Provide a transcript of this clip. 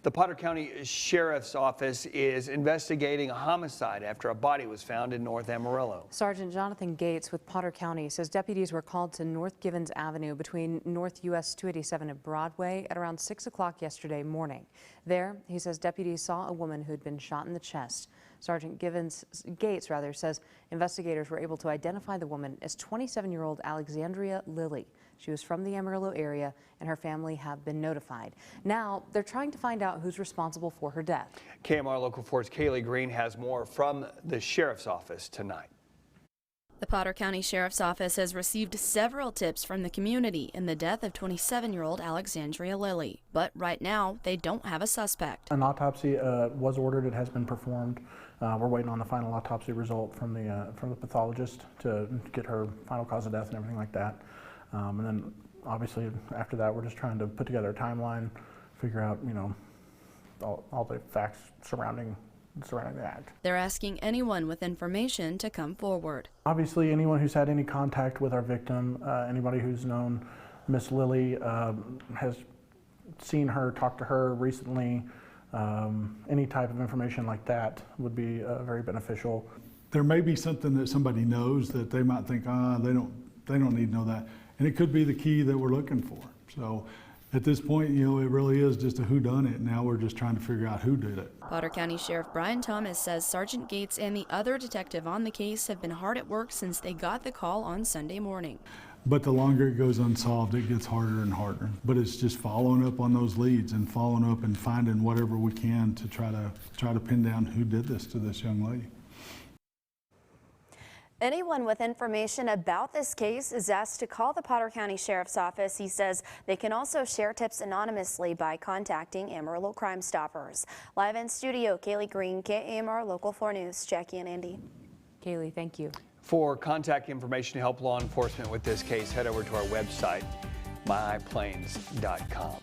The Potter County Sheriff's Office is investigating a homicide after a body was found in North Amarillo. Sergeant Jonathan Gates with Potter County says deputies were called to North Givens Avenue between North US 287 and Broadway at around 6 o'clock yesterday morning. There, he says deputies saw a woman who had been shot in the chest. Sergeant Gates says investigators were able to identify the woman as 27-year-old Alexandria Lilly. She was from the Amarillo area and her family have been notified. Now they're trying to find out who's responsible for her death. KMR Local 4's Kaylee Green has more from the Sheriff's Office tonight. The Potter County Sheriff's Office has received several tips from the community in the death of 27-year-old Alexandria Lilly. But right now, they don't have a suspect. An autopsy was ordered. It has been performed. We're waiting on the final autopsy result from the pathologist to get her final cause of death and everything like that. And then obviously after that, we're just trying to put together a timeline, figure out, all the facts surrounding the act. They're asking anyone with information to come forward. Obviously, anyone who's had any contact with our victim, anybody who's known Miss Lilly, has seen her, talked to her recently, any type of information like that would be very beneficial. There may be something that somebody knows that they might think, they don't need to know that. And it could be the key that we're looking for. So at this point, it really is just a whodunit. Now we're just trying to figure out who did it. Potter County Sheriff Brian Thomas says Sergeant Gates and the other detective on the case have been hard at work since they got the call on Sunday morning. But the longer it goes unsolved, it gets harder and harder. But it's just following up on those leads and following up and finding whatever we can to try to pin down who did this to this young lady. Anyone with information about this case is asked to call the Potter County Sheriff's Office. He says they can also share tips anonymously by contacting Amarillo Crime Stoppers. Live in studio, Kaylee Green, KAMR Local 4 News. Jackie and Andy. Kaylee, thank you. For contact information to help law enforcement with this case, head over to our website, myplains.com.